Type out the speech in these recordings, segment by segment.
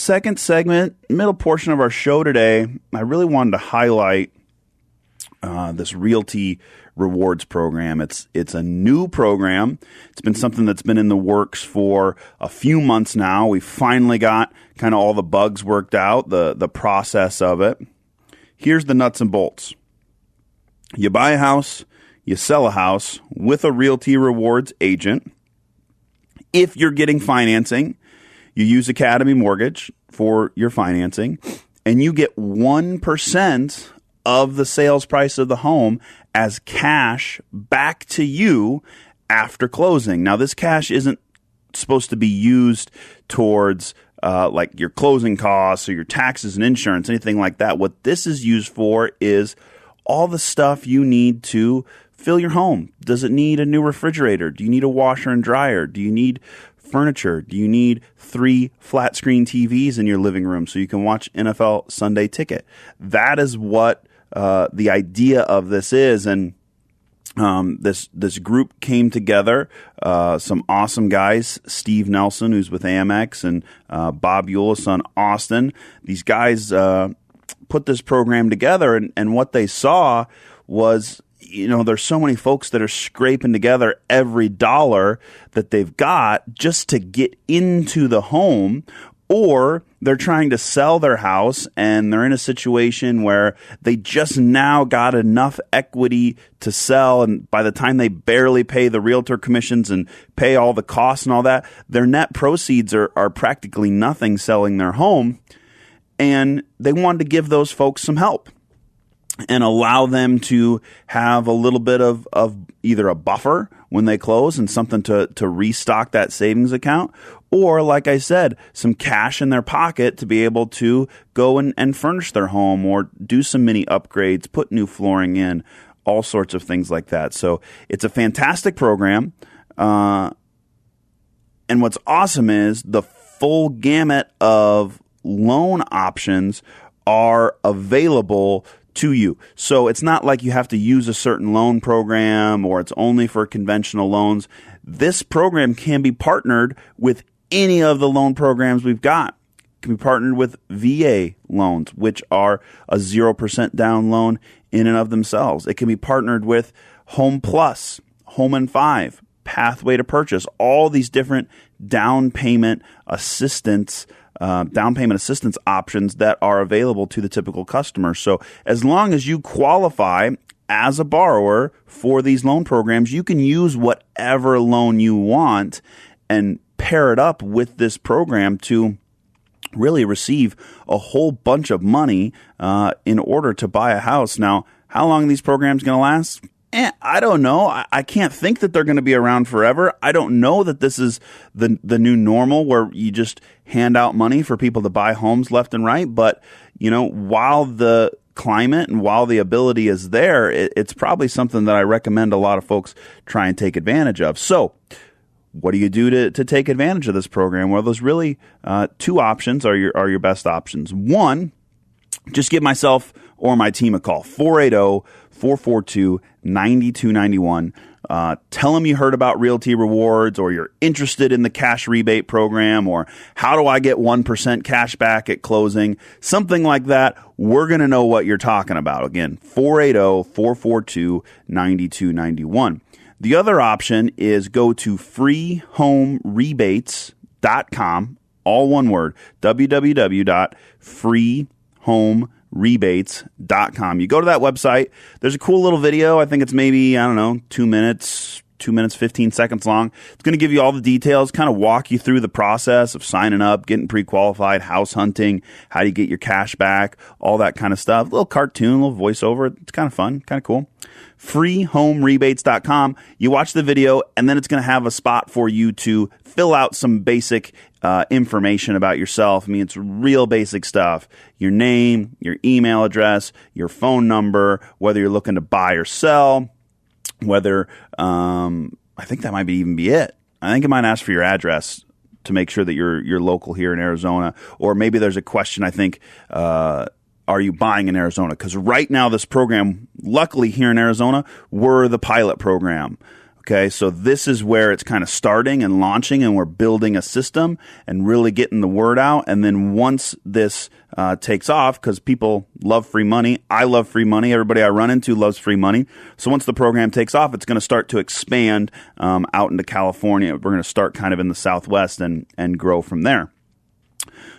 second segment, middle portion of our show today, I really wanted to highlight this Realty Rewards program. It's a new program. It's been something that's been in the works for a few months now. We finally got kind of all the bugs worked out, the process of it. Here's the nuts and bolts. You buy a house, you sell a house with a Realty Rewards agent. If you're getting financing, you use Academy Mortgage for your financing, and you get 1% of the sales price of the home as cash back to you after closing. Now, this cash isn't supposed to be used towards like your closing costs or your taxes and insurance, anything like that. What this is used for is all the stuff you need to fill your home. Does it need a new refrigerator? Do you need a washer and dryer? Do you need furniture? Do you need 3 flat screen TVs in your living room so you can watch NFL Sunday Ticket? That is what the idea of this is. And this group came together, some awesome guys, Steve Nelson, who's with Amex, and Bob Eulis on Austin. These guys put this program together, and what they saw was, there's so many folks that are scraping together every dollar that they've got just to get into the home, or they're trying to sell their house and they're in a situation where they just now got enough equity to sell, and by the time they barely pay the realtor commissions and pay all the costs and all that, their net proceeds are practically nothing selling their home. And they wanted to give those folks some help and allow them to have a little bit of either a buffer when they close and something to restock that savings account, or, like I said, some cash in their pocket to be able to go and furnish their home or do some mini upgrades, put new flooring in, all sorts of things like that. So it's a fantastic program. And what's awesome is the full gamut of loan options are available to you. So it's not like you have to use a certain loan program or it's only for conventional loans. This program can be partnered with any of the loan programs we've got. It can be partnered with VA loans, which are a 0% down loan in and of themselves. It can be partnered with Home Plus, Home and 5, Pathway to Purchase, all these different down payment assistance options that are available to the typical customer. So as long as you qualify as a borrower for these loan programs, you can use whatever loan you want and pair it up with this program to really receive a whole bunch of money in order to buy a house. Now, how long are these programs going to last? I don't know. I can't think that they're going to be around forever. I don't know that this is the new normal where you just hand out money for people to buy homes left and right. But, while the climate and while the ability is there, it's probably something that I recommend a lot of folks try and take advantage of. So what do you do to take advantage of this program? Well, there's really 2 options are your best options. One, just give myself or my team a call, 480-442-9291. Tell them you heard about Realty Rewards, or you're interested in the cash rebate program, or how do I get 1% cash back at closing, something like that. We're going to know what you're talking about. Again, 480-442-9291. The other option is go to freehomerebates.com, all one word, www.freehomerebates.com. You go to that website. There's a cool little video. I think it's maybe, 2 minutes, 15 seconds long. It's going to give you all the details, kind of walk you through the process of signing up, getting pre-qualified, house hunting, how do you get your cash back, all that kind of stuff. A little cartoon, a little voiceover. It's kind of fun, kind of cool. freehomerebates.com. You watch the video, and then it's going to have a spot for you to fill out some basic information about yourself. I mean, it's real basic stuff. Your name, your email address, your phone number, whether you're looking to buy or sell, whether I think that might even be it. I think it might ask for your address to make sure that you're local here in Arizona, or maybe there's a question, I think, are you buying in Arizona? Because right now this program, luckily here in Arizona, we're the pilot program. Okay, so this is where it's kind of starting and launching, and we're building a system and really getting the word out. And then once this takes off, because people love free money, I love free money, everybody I run into loves free money. So once the program takes off, it's going to start to expand out into California. We're going to start kind of in the Southwest and grow from there.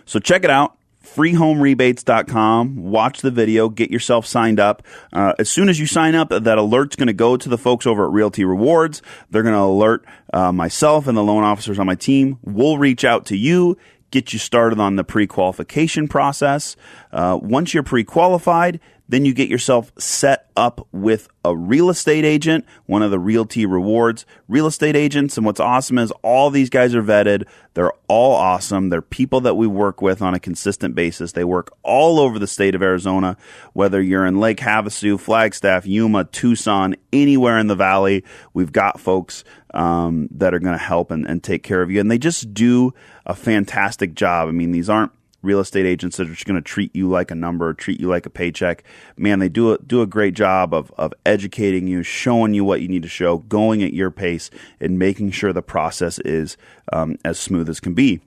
So check it out. freehomerebates.com. Watch the video. Get yourself signed up. As soon as you sign up, that alert's going to go to the folks over at Realty Rewards. They're going to alert myself and the loan officers on my team. We'll reach out to you, get you started on the pre-qualification process. Once you're pre-qualified, then you get yourself set up with a real estate agent, one of the Realty Rewards real estate agents. And what's awesome is all these guys are vetted. They're all awesome. They're people that we work with on a consistent basis. They work all over the state of Arizona, whether you're in Lake Havasu, Flagstaff, Yuma, Tucson, anywhere in the valley. We've got folks that are going to help and take care of you. And they just do a fantastic job. I mean, these aren't real estate agents that are just going to treat you like a number, treat you like a paycheck. Man, they do a great job of educating you, showing you what you need to show, going at your pace, and making sure the process is as smooth as can be.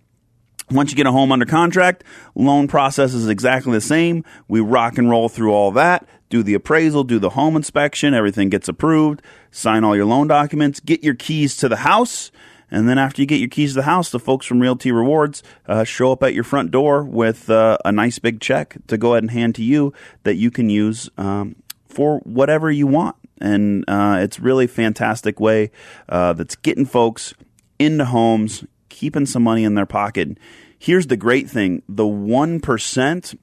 Once you get a home under contract, loan process is exactly the same. We rock and roll through all that, do the appraisal, do the home inspection, everything gets approved, sign all your loan documents, get your keys to the house. And then after you get your keys to the house, the folks from Realty Rewards show up at your front door with a nice big check to go ahead and hand to you that you can use for whatever you want. And it's really a fantastic way that's getting folks into homes, keeping some money in their pocket. Here's the great thing. The 1%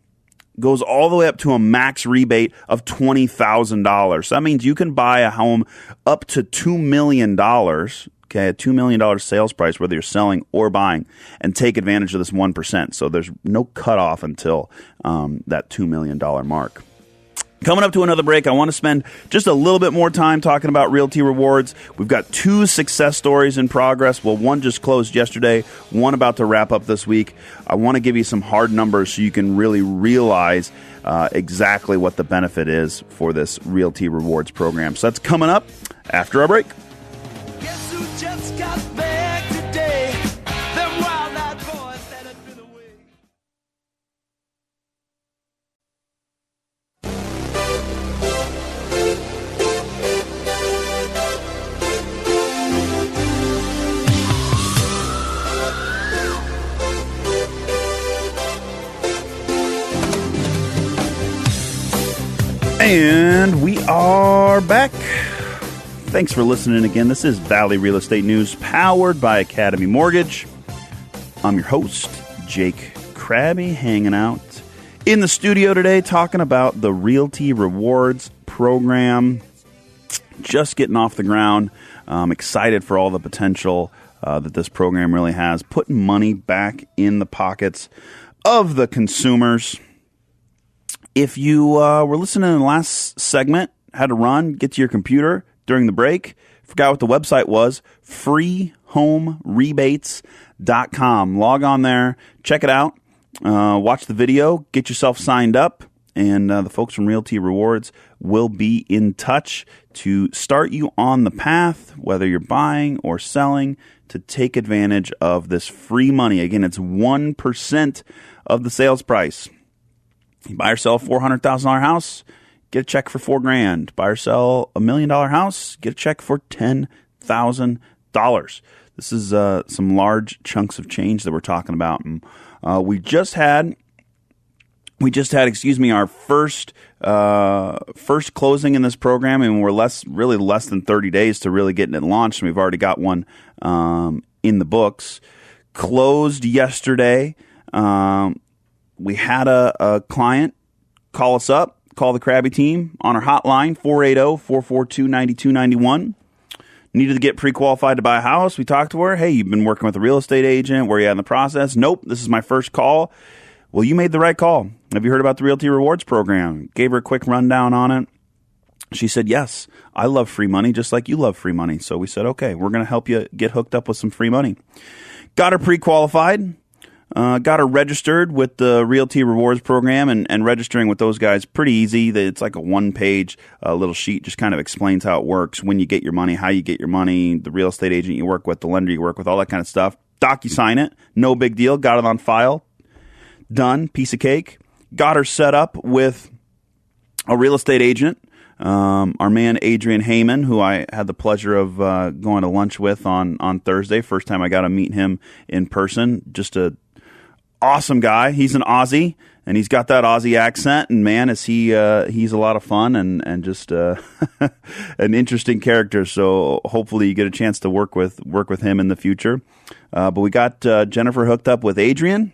goes all the way up to a max rebate of $20,000. So that means you can buy a home up to $2 million. Okay, a $2 million sales price, whether you're selling or buying, and take advantage of this 1%. So there's no cutoff until that $2 million mark. Coming up to another break, I want to spend just a little bit more time talking about Realty Rewards. We've got 2 success stories in progress. Well, one just closed yesterday, one about to wrap up this week. I want to give you some hard numbers so you can really realize exactly what the benefit is for this Realty Rewards program. So that's coming up after our break. Guess who just got back today? Them wild-eyed boys that had been away. And we are back. Thanks for listening again. This is Valley Real Estate News, powered by Academy Mortgage. I'm your host, Jake Krabbe, hanging out in the studio today talking about the Realty Rewards program. Just getting off the ground. I'm excited for all the potential that this program really has, putting money back in the pockets of the consumers. If you were listening in the last segment, had to run, get to your computer during the break, forgot what the website was, freehomerebates.com. Log on there, check it out, watch the video, get yourself signed up, and the folks from Realty Rewards will be in touch to start you on the path, whether you're buying or selling, to take advantage of this free money. Again, it's 1% of the sales price. You buy or sell a $400,000 house, get a check for $4,000. Buy or sell $1 million house, get a check for $10,000. This is some large chunks of change that we're talking about. And we just had, our first closing in this program, and we're less than 30 days to really getting it launched. And we've already got one in the books. Closed yesterday. We had a client call us up. Call the Krabbe team on our hotline, 480-442-9291. Needed to get pre-qualified to buy a house. We talked to her. Hey, you've been working with a real estate agent. Where are you at in the process? Nope, this is my first call. Well, you made the right call. Have you heard about the Realty Rewards program? Gave her a quick rundown on it. She said, yes, I love free money just like you love free money. So we said, okay, we're going to help you get hooked up with some free money. Got her pre-qualified. Got her registered with the Realty Rewards program, and registering with those guys pretty easy. It's like a one-page little sheet, just kind of explains how it works, when you get your money, how you get your money, the real estate agent you work with, the lender you work with, all that kind of stuff. DocuSign it, no big deal. Got it on file, done, piece of cake. Got her set up with a real estate agent. Our man Adrian Heyman, who I had the pleasure of going to lunch with on Thursday. First time I got to meet him in person. Just a awesome guy. He's an Aussie, and he's got that Aussie accent. And man, is he's a lot of fun and just an interesting character. So hopefully you get a chance to work with him in the future. But we got Jennifer hooked up with Adrian.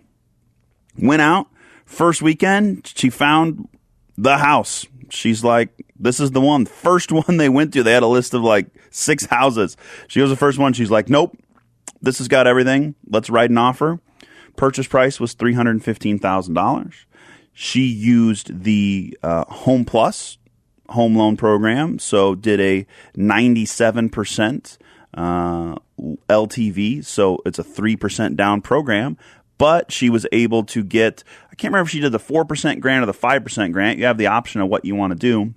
Went out first weekend. She found the house. She's like, this is the one. First one they went to. They had a list of like 6 houses. She was the first one. She's like, nope, this has got everything. Let's write an offer. Purchase price was $315,000. She used the Home Plus home loan program, so did a 97% LTV, so it's a 3% down program. But she was able to get, I can't remember if she did the 4% grant or the 5% grant. You have the option of what you want to do.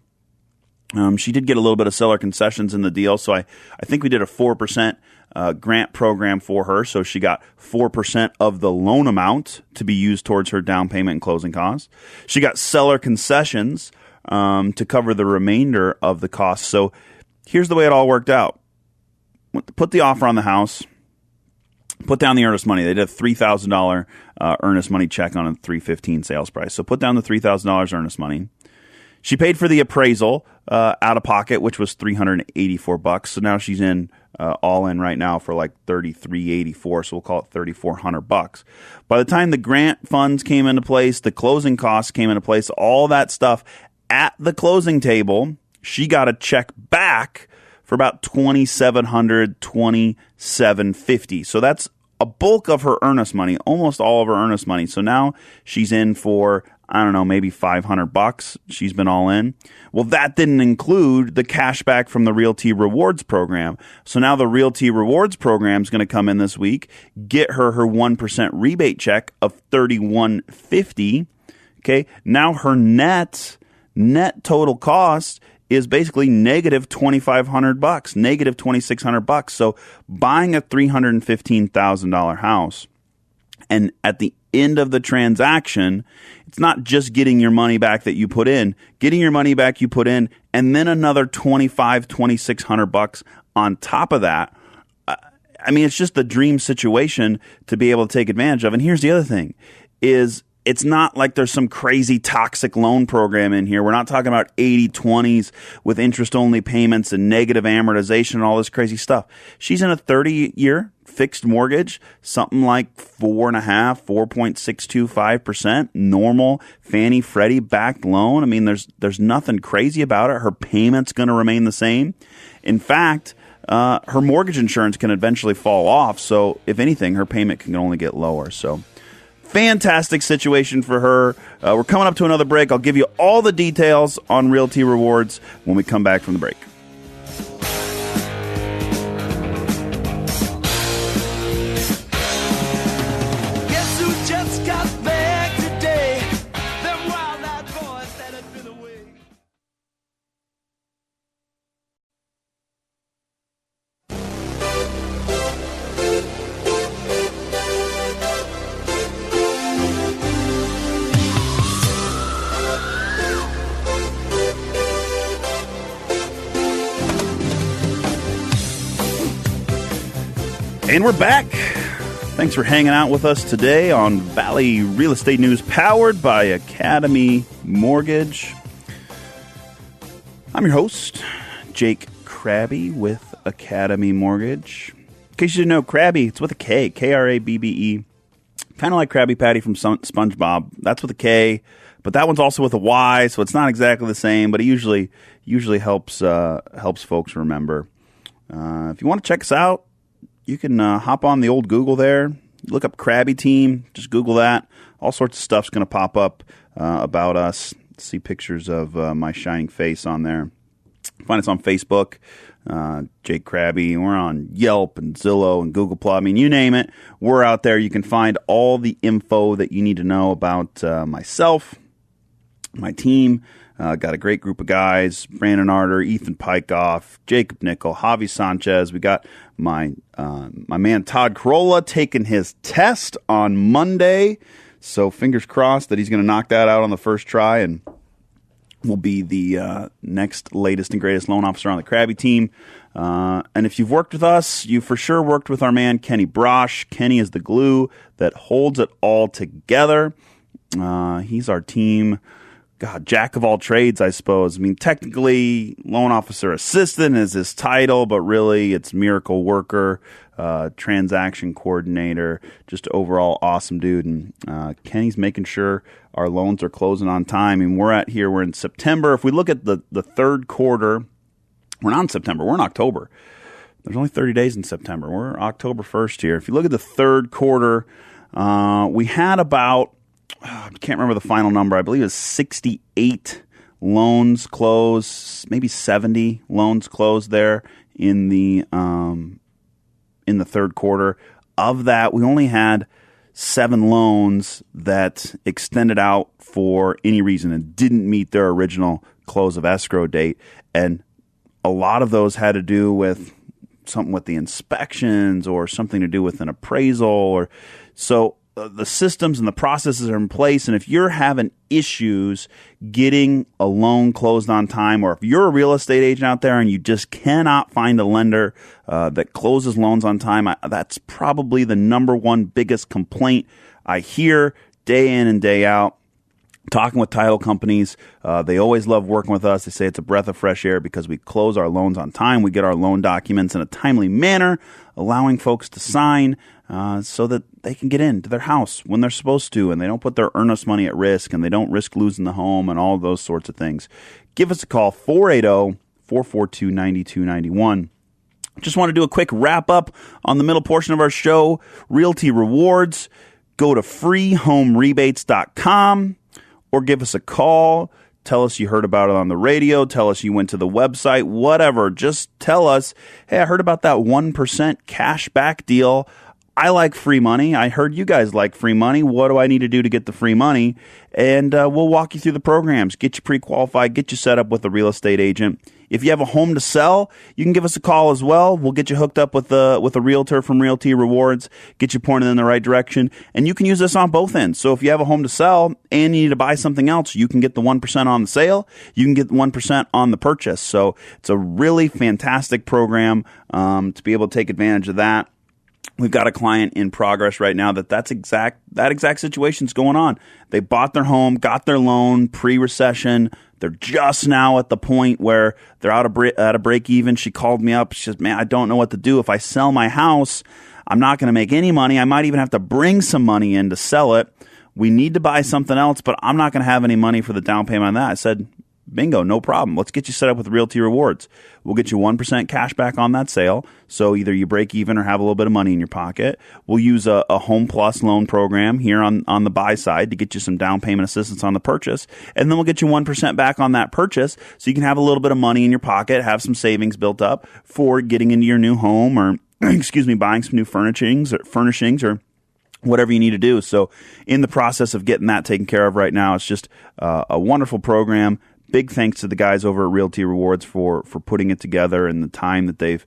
She did get a little bit of seller concessions in the deal, so I think we did a 4% grant program for her. So she got 4% of the loan amount to be used towards her down payment and closing costs. She got seller concessions to cover the remainder of the costs. So here's the way it all worked out. Put the offer on the house. Put down the earnest money. They did a $3,000 earnest money check on a $315 sales price. So put down the $3,000 earnest money. She paid for the appraisal out of pocket, which was $384. So now she's in all in right now for like $3,384. So we'll call it $3,400. By the time the grant funds came into place, the closing costs came into place, all that stuff at the closing table, she got a check back for about $2,700, $2,750. So that's a bulk of her earnest money, almost all of her earnest money. So now she's in for, I don't know, maybe $500. She's been all in. Well, that didn't include the cash back from the Realty Rewards program. So now the Realty Rewards program is going to come in this week, get her 1% rebate check of $3,150. Okay. Now her net total cost is basically negative $2,500, negative $2,600. So buying a $315,000 house, and at the end of the transaction, it's not just getting your money back that you put in, getting your money back you put in, and then another $2,600 on top of that. I mean, it's just the dream situation to be able to take advantage of. And here's the other thing is, it's not like there's some crazy toxic loan program in here. We're not talking about 80/20s with interest-only payments and negative amortization and all this crazy stuff. She's in a 30-year fixed mortgage, something like 4.625%, normal Fannie Freddie backed loan. I mean, there's nothing crazy about it. Her payment's going to remain the same. In fact, her mortgage insurance can eventually fall off. So if anything, her payment can only get lower. So fantastic situation for her. We're coming up to another break. I'll give you all the details on Realty Rewards when we come back from the break. Guess who just got back today? Them wild-eyed boys that had been away. And we're back. Thanks for hanging out with us today on Valley Real Estate News, powered by Academy Mortgage. I'm your host, Jake Krabbe with Academy Mortgage. In case you didn't know, Krabbe, it's with a K, Krabbe. Kind of like Krabby Patty from SpongeBob. That's with a K, but that one's also with a Y, so it's not exactly the same, but it usually helps folks remember. If you want to check us out, you can hop on the old Google there, look up Krabby Team, just Google that. All sorts of stuff's going to pop up about us. See pictures of my shining face on there. Find us on Facebook, Jake Krabbe. We're on Yelp and Zillow and Google+. I mean, you name it, we're out there. You can find all the info that you need to know about myself, my team. Got a great group of guys: Brandon Arter, Ethan Pykoff, Jacob Nickel, Javi Sanchez. We got my man Todd Corolla taking his test on Monday. So fingers crossed that he's going to knock that out on the first try and will be the next latest and greatest loan officer on the Krabbe team. And if you've worked with us, you for sure worked with our man Kenny Brosh. Kenny is the glue that holds it all together. He's our team. God, jack of all trades, I suppose. I mean, technically, loan officer assistant is his title, but really it's miracle worker, transaction coordinator, just overall awesome dude. And Kenny's making sure our loans are closing on time. And we're in September. If we look at the third quarter, we're not in September, we're in October. There's only 30 days in September. We're October 1st here. If you look at the third quarter, we had about, I can't remember the final number. I believe it was 68 loans closed, maybe 70 loans closed there in the third quarter. Of that, we only had 7 loans that extended out for any reason and didn't meet their original close of escrow date. And a lot of those had to do with something with the inspections or something to do with an appraisal. Or so the systems and the processes are in place, and if you're having issues getting a loan closed on time, or if you're a real estate agent out there and you just cannot find a lender that closes loans on time, that's probably the number one biggest complaint I hear day in and day out. Talking with title companies, they always love working with us. They say it's a breath of fresh air because we close our loans on time. We get our loan documents in a timely manner, allowing folks to sign so that they can get into their house when they're supposed to, and they don't put their earnest money at risk, and they don't risk losing the home and all those sorts of things. Give us a call, 480-442-9291. Just want to do a quick wrap up on the middle portion of our show, Realty Rewards. Go to freehomerebates.com. or give us a call. Tell us you heard about it on the radio. Tell us you went to the website, whatever. Just tell us, hey, I heard about that 1% cash back deal. I like free money. I heard you guys like free money. What do I need to do to get the free money? And we'll walk you through the programs, get you pre-qualified, get you set up with a real estate agent. If you have a home to sell, you can give us a call as well. We'll get you hooked up with a realtor from Realty Rewards, get you pointed in the right direction, and you can use this on both ends. So if you have a home to sell and you need to buy something else, you can get the 1% on the sale. You can get the 1% on the purchase. So it's a really fantastic program to be able to take advantage of that. We've got a client in progress right now that exact situation's going on. They bought their home, got their loan pre-recession. They're just now at the point where they're at a break even. She called me up. She says, man, I don't know what to do. If I sell my house, I'm not going to make any money. I might even have to bring some money in to sell it. We need to buy something else, but I'm not going to have any money for the down payment on that. I said, bingo, no problem. Let's get you set up with Realty Rewards. We'll get you 1% cash back on that sale. So either you break even or have a little bit of money in your pocket. We'll use a Home Plus loan program here on the buy side to get you some down payment assistance on the purchase. And then we'll get you 1% back on that purchase so you can have a little bit of money in your pocket, have some savings built up for getting into your new home or, buying some new furnishings or whatever you need to do. So in the process of getting that taken care of right now, it's just a wonderful program. Big thanks to the guys over at Realty Rewards for putting it together and the time that they've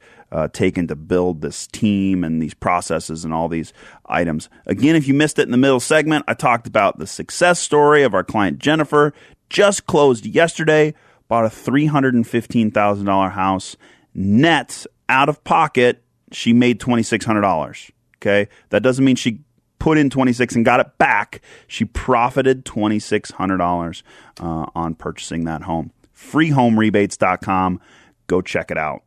taken to build this team and these processes and all these items. Again, if you missed it in the middle segment, I talked about the success story of our client Jennifer. Just closed yesterday, bought a $315,000 house. Net, out of pocket, she made $2,600. Okay? That doesn't mean she put in $2,600 and got it back. She profited $2,600 on purchasing that home. Freehomerebates.com. Go check it out.